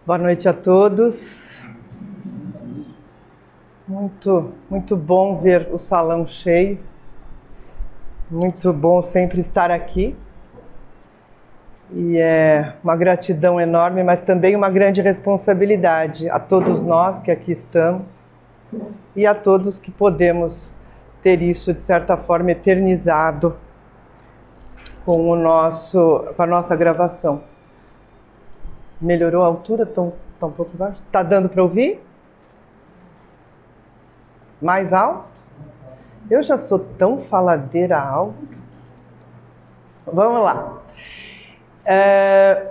Boa noite a todos. Muito bom ver o salão cheio. Muito bom sempre estar aqui. E é uma gratidão enorme, mas também uma grande responsabilidade a todos nós que aqui estamos e a todos que podemos ter isso, de certa forma, eternizado com a nossa gravação. Melhorou a altura? Tá um pouco baixo? Tá dando para ouvir? Mais alto? Eu já sou tão faladeira alta. Vamos lá.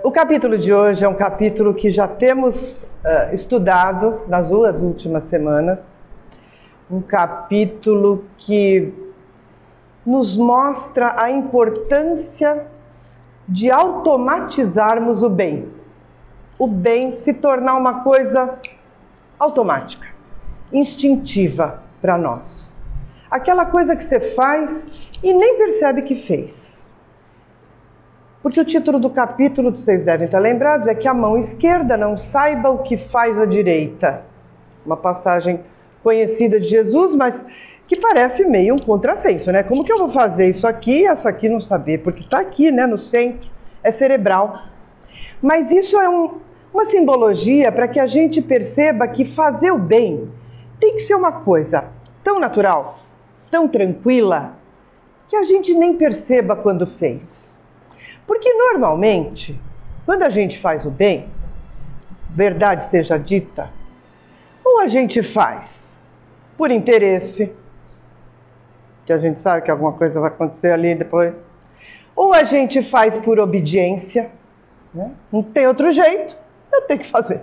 O capítulo de hoje é um capítulo que já temos estudado nas duas últimas semanas. Um capítulo que nos mostra a importância de automatizarmos o bem. O bem se tornar uma coisa automática, instintiva para nós. Aquela coisa que você faz e nem percebe que fez. Porque o título do capítulo, vocês devem estar lembrados, é que a mão esquerda não saiba o que faz a direita. Uma passagem conhecida de Jesus, mas que parece meio um contrassenso, né? Como que eu vou fazer isso aqui e essa aqui não saber? Porque está aqui, né, no centro, é cerebral. Mas isso é uma simbologia para que a gente perceba que fazer o bem tem que ser uma coisa tão natural, tão tranquila, que a gente nem perceba quando fez. Porque normalmente, quando a gente faz o bem, verdade seja dita, ou a gente faz por interesse, que a gente sabe que alguma coisa vai acontecer ali depois, ou a gente faz por obediência, né? Não tem outro jeito, eu tenho que fazer.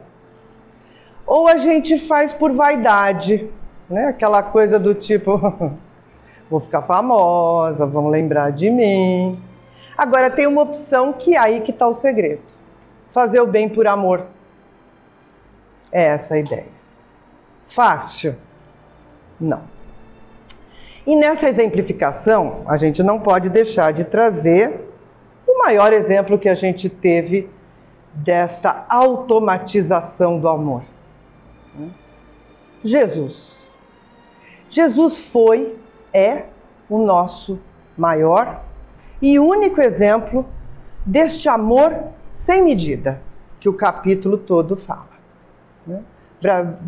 Ou a gente faz por vaidade, né? Aquela coisa do tipo, vou ficar famosa, vão lembrar de mim. Agora tem uma opção que é aí que está o segredo. Fazer o bem por amor. É essa a ideia. Fácil? Não. E nessa exemplificação, a gente não pode deixar de trazer o maior exemplo que a gente teve desta automatização do amor. Jesus. Jesus é o nosso maior e único exemplo deste amor sem medida, que o capítulo todo fala.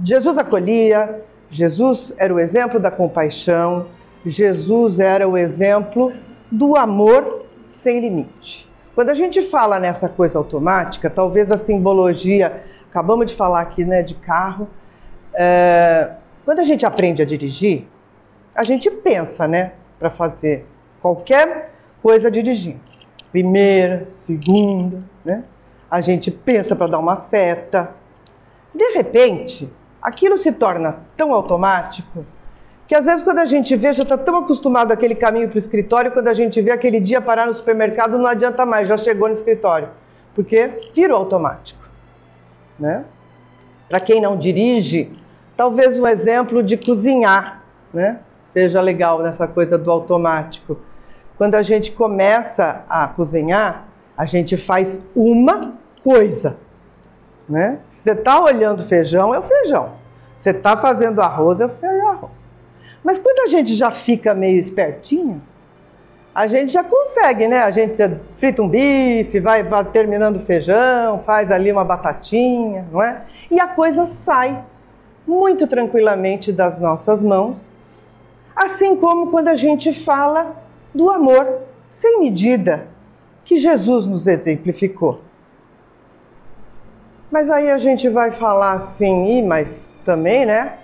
Jesus acolhia, Jesus era o exemplo da compaixão, Jesus era o exemplo do amor sem limite. Quando a gente fala nessa coisa automática, talvez a simbologia, acabamos de falar aqui, né, de carro, quando a gente aprende a dirigir, a gente pensa, né, para fazer qualquer coisa dirigindo. Primeira, segunda, né? A gente pensa para dar uma seta. De repente, aquilo se torna tão automático que às vezes quando a gente vê, já está tão acostumado àquele caminho para o escritório, quando a gente vê aquele dia parar no supermercado, não adianta mais, já chegou no escritório, porque virou automático, né? Para quem não dirige, talvez um exemplo de cozinhar, né, seja legal nessa coisa do automático. Quando a gente começa a cozinhar, a gente faz uma coisa, né? Se você está olhando feijão, é o feijão. Se você está fazendo arroz, é o arroz. Mas quando a gente já fica meio espertinho, a gente já consegue, né? A gente frita um bife, vai terminando o feijão, faz ali uma batatinha, não é? E a coisa sai muito tranquilamente das nossas mãos, assim como quando a gente fala do amor sem medida que Jesus nos exemplificou. Mas aí a gente vai falar assim, mas também, né?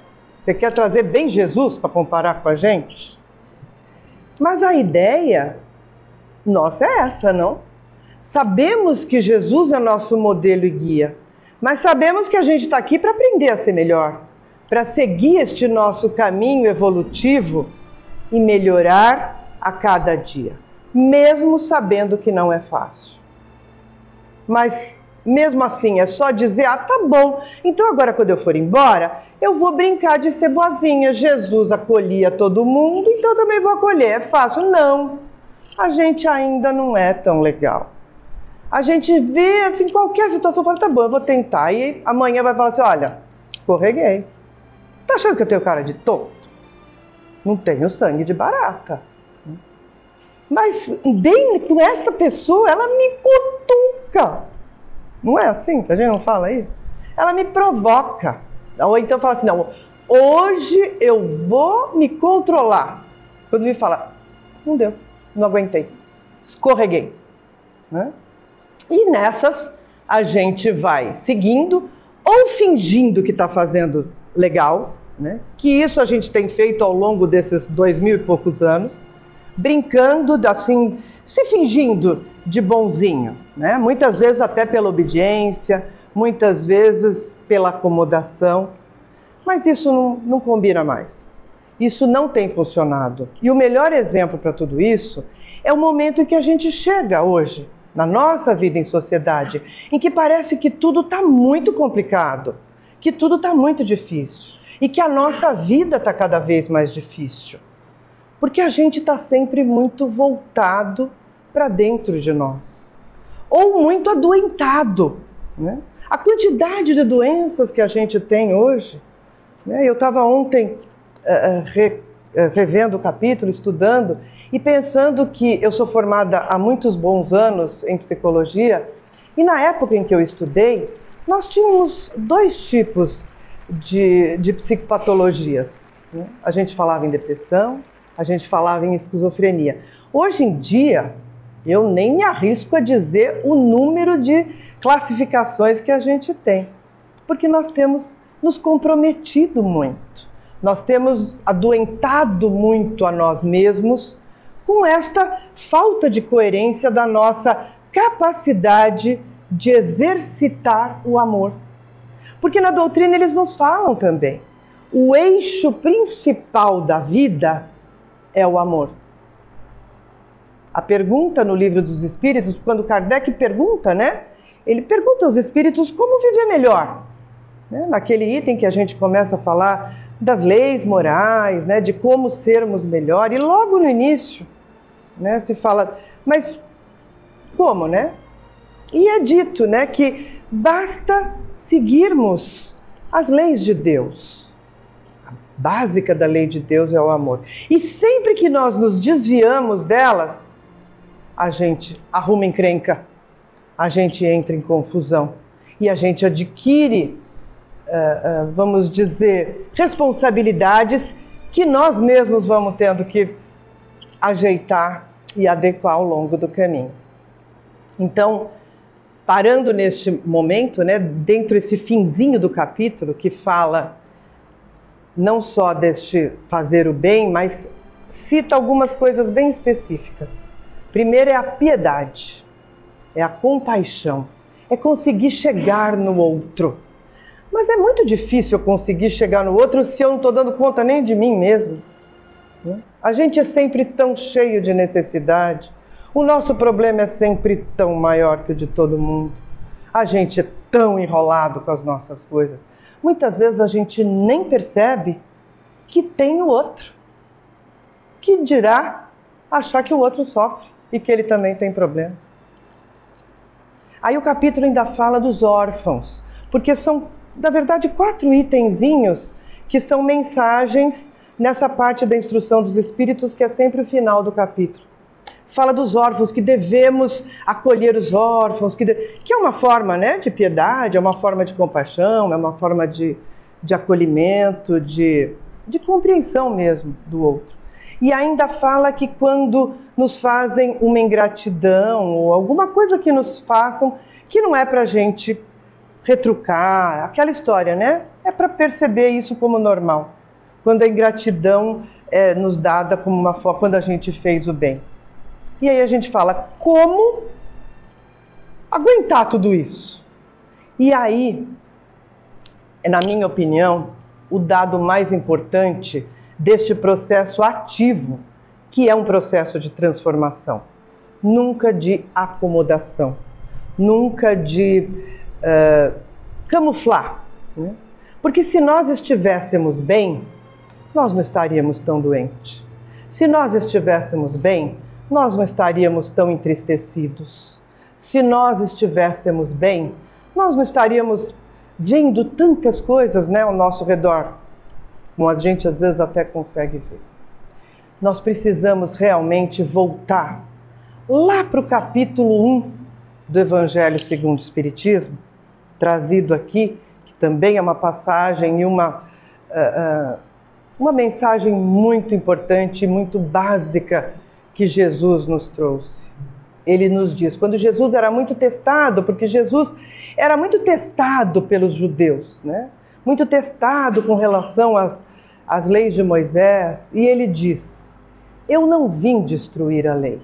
Você quer trazer bem Jesus para comparar com a gente? Mas a ideia nossa é essa, não? Sabemos que Jesus é nosso modelo e guia, mas sabemos que a gente está aqui para aprender a ser melhor, para seguir este nosso caminho evolutivo e melhorar a cada dia, mesmo sabendo que não é fácil. Mas mesmo assim, é só dizer, tá bom, então agora quando eu for embora, eu vou brincar de ser boazinha. Jesus acolhia todo mundo, então eu também vou acolher. É fácil? Não. A gente ainda não é tão legal. A gente vê, assim, qualquer situação, fala, tá bom, eu vou tentar. E amanhã vai falar assim, olha, escorreguei. Tá achando que eu tenho cara de tonto? Não tenho sangue de barata. Mas bem com essa pessoa, ela me cutuca. Não é assim que a gente não fala isso? Ela me provoca. Ou então fala assim, não, hoje eu vou me controlar. Quando me fala, não deu, não aguentei, escorreguei. Né? E nessas a gente vai seguindo ou fingindo que está fazendo legal, né? Que isso a gente tem feito ao longo desses 2000 e poucos anos, brincando, assim, se fingindo de bonzinho, né? Muitas vezes até pela obediência, muitas vezes pela acomodação, mas isso não combina mais. Isso não tem funcionado. E o melhor exemplo para tudo isso é o momento em que a gente chega hoje, na nossa vida em sociedade, em que parece que tudo está muito complicado, que tudo está muito difícil e que a nossa vida está cada vez mais difícil. Porque a gente está sempre muito voltado para dentro de nós. Ou muito adoentado. Né? A quantidade de doenças que a gente tem hoje. Né? Eu estava ontem revendo o capítulo, estudando, e pensando que eu sou formada há muitos bons anos em psicologia, e na época em que eu estudei, nós tínhamos 2 tipos de psicopatologias. Né? A gente falava em depressão, a gente falava em esquizofrenia. Hoje em dia, eu nem me arrisco a dizer o número de classificações que a gente tem, porque nós temos nos comprometido muito. Nós temos adoentado muito a nós mesmos com esta falta de coerência da nossa capacidade de exercitar o amor. Porque na doutrina eles nos falam também, o eixo principal da vida é o amor. A pergunta no Livro dos Espíritos, quando Kardec pergunta, né? Ele pergunta aos espíritos como viver melhor. Né? Naquele item que a gente começa a falar das leis morais, né? De como sermos melhor. E logo no início, né? Se fala, mas como, né? E é dito, né? Que basta seguirmos as leis de Deus. A básica da lei de Deus é o amor. E sempre que nós nos desviamos delas, a gente arruma encrenca, a gente entra em confusão e a gente adquire, vamos dizer, responsabilidades que nós mesmos vamos tendo que ajeitar e adequar ao longo do caminho. Então, parando neste momento, né, dentro desse finzinho do capítulo que fala não só deste fazer o bem, mas cita algumas coisas bem específicas. Primeiro é a piedade, é a compaixão, é conseguir chegar no outro. Mas é muito difícil eu conseguir chegar no outro se eu não estou dando conta nem de mim mesmo. A gente é sempre tão cheio de necessidade. O nosso problema é sempre tão maior que o de todo mundo. A gente é tão enrolado com as nossas coisas. Muitas vezes a gente nem percebe que tem o outro. Que dirá achar que o outro sofre e que ele também tem problema. Aí o capítulo ainda fala dos órfãos, porque são, na verdade, 4 itenzinhos que são mensagens nessa parte da instrução dos espíritos, que é sempre o final do capítulo. Fala dos órfãos, que devemos acolher os órfãos, que é uma forma, né, de piedade, é uma forma de compaixão, é uma forma de acolhimento, de compreensão mesmo do outro. E ainda fala que quando nos fazem uma ingratidão ou alguma coisa que nos façam, que não é para a gente retrucar, aquela história, né? É para perceber isso como normal. Quando a ingratidão é nos dada como uma forma, quando a gente fez o bem. E aí a gente fala, como aguentar tudo isso? E aí, na minha opinião, o dado mais importante deste processo ativo, que é um processo de transformação, nunca de acomodação, nunca de camuflar. Né? Porque se nós estivéssemos bem, nós não estaríamos tão doentes. Se nós estivéssemos bem, nós não estaríamos tão entristecidos. Se nós estivéssemos bem, nós não estaríamos vendo tantas coisas, né, ao nosso redor, como a gente às vezes até consegue ver. Nós precisamos realmente voltar lá para o capítulo 1 do Evangelho segundo o Espiritismo, trazido aqui, que também é uma passagem e uma mensagem muito importante, muito básica que Jesus nos trouxe. Ele nos diz, quando Jesus era muito testado, porque Jesus era muito testado pelos judeus, né? Muito testado com relação às leis de Moisés, e ele diz, eu não vim destruir a lei,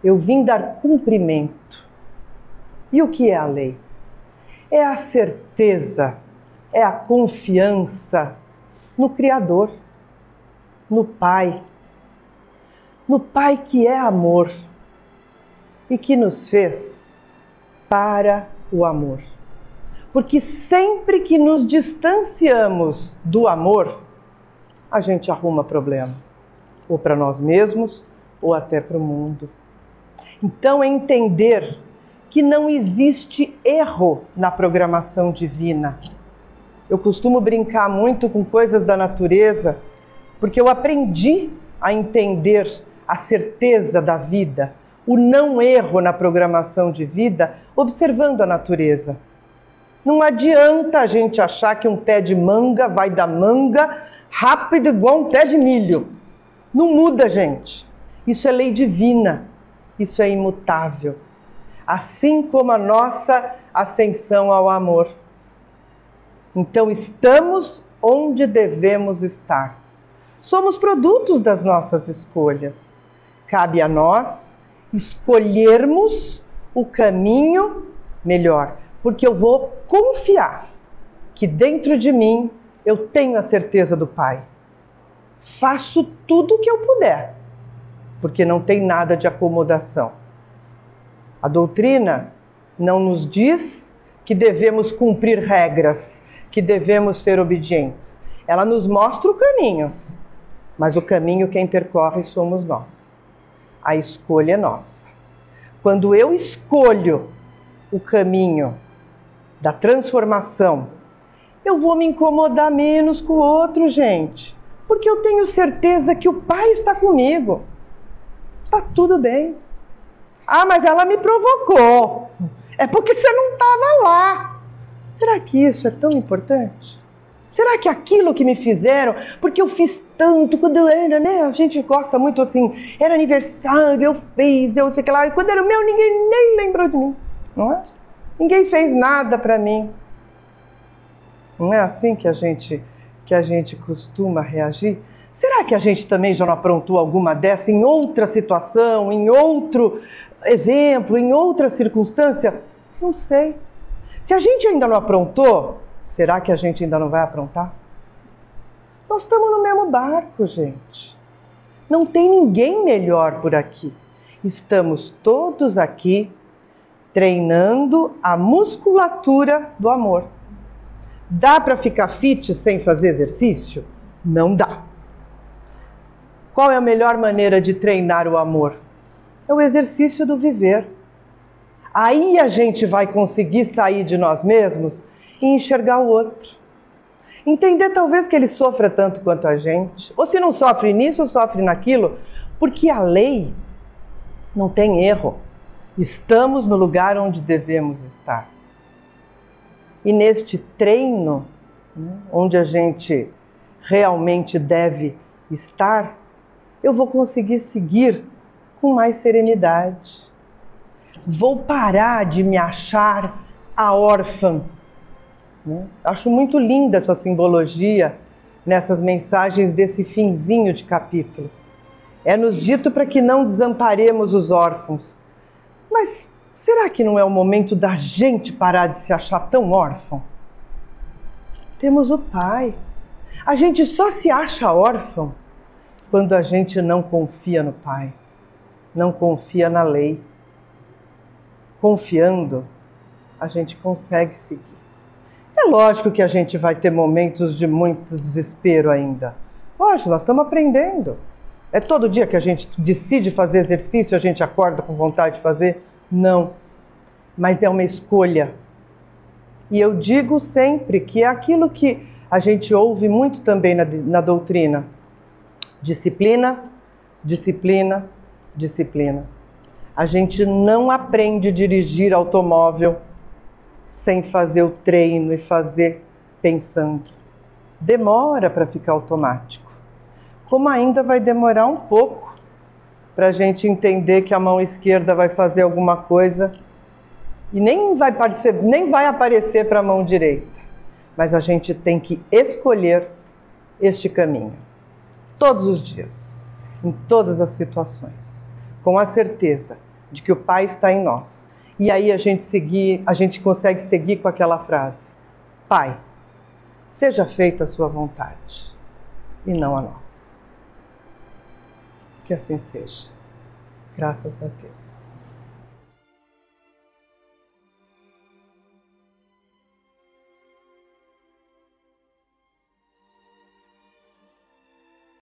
eu vim dar cumprimento. E o que é a lei? É a certeza, é a confiança no Criador, no Pai que é amor e que nos fez para o amor. Porque sempre que nos distanciamos do amor, a gente arruma problema, ou para nós mesmos, ou até para o mundo. Então é entender que não existe erro na programação divina. Eu costumo brincar muito com coisas da natureza, porque eu aprendi a entender a certeza da vida, o não erro na programação de vida, observando a natureza. Não adianta a gente achar que um pé de manga vai dar manga rápido igual um pé de milho. Não muda, gente. Isso é lei divina, isso é imutável. Assim como a nossa ascensão ao amor. Então estamos onde devemos estar. Somos produtos das nossas escolhas. Cabe a nós escolhermos o caminho melhor, porque eu vou confiar que dentro de mim eu tenho a certeza do Pai. Faço tudo o que eu puder, porque não tem nada de acomodação. A doutrina não nos diz que devemos cumprir regras, que devemos ser obedientes. Ela nos mostra o caminho, mas o caminho quem percorre somos nós. A escolha é nossa. Quando eu escolho o caminho da transformação, eu vou me incomodar menos com o outro, gente, porque eu tenho certeza que o Pai está comigo. Está tudo bem. Ah, mas ela me provocou. É porque você não estava lá. Será que isso é tão importante? Será que aquilo que me fizeram, porque eu fiz tanto, quando eu era, né? A gente gosta muito assim, era aniversário, eu fiz, eu sei que lá. E quando era o meu, ninguém nem lembrou de mim, não é? Ninguém fez nada para mim. Não é assim que a gente costuma reagir? Será que a gente também já não aprontou alguma dessa em outra situação, em outro exemplo, em outra circunstância? Não sei. Se a gente ainda não aprontou, será que a gente ainda não vai aprontar? Nós estamos no mesmo barco, gente. Não tem ninguém melhor por aqui. Estamos todos aqui treinando a musculatura do amor. Dá para ficar fit sem fazer exercício? Não dá. Qual é a melhor maneira de treinar o amor? É o exercício do viver. Aí a gente vai conseguir sair de nós mesmos e enxergar o outro. Entender talvez que ele sofra tanto quanto a gente. Ou se não sofre nisso, sofre naquilo. Porque a lei não tem erro. Estamos no lugar onde devemos estar. E neste treino, onde a gente realmente deve estar, eu vou conseguir seguir com mais serenidade. Vou parar de me achar a órfã. Acho muito linda essa simbologia nessas mensagens desse finzinho de capítulo. É nos dito para que não desamparemos os órfãos. Mas será que não é o momento da gente parar de se achar tão órfão? Temos o Pai. A gente só se acha órfão quando a gente não confia no Pai, não confia na lei. Confiando, a gente consegue seguir. É lógico que a gente vai ter momentos de muito desespero ainda. Lógico, nós estamos aprendendo. É todo dia que a gente decide fazer exercício, a gente acorda com vontade de fazer? Não. mas é uma escolha. E eu digo sempre que é aquilo que a gente ouve muito também na doutrina: disciplina, disciplina, disciplina. A gente não aprende a dirigir automóvel sem fazer o treino e fazer pensando. Demora para ficar automático. Como ainda vai demorar um pouco para a gente entender que a mão esquerda vai fazer alguma coisa e nem vai aparecer para a mão direita. Mas a gente tem que escolher este caminho. Todos os dias, em todas as situações. Com a certeza de que o Pai está em nós. E aí a gente consegue seguir com aquela frase: Pai, seja feita a sua vontade e não a nossa. Que assim seja. Graças a Deus.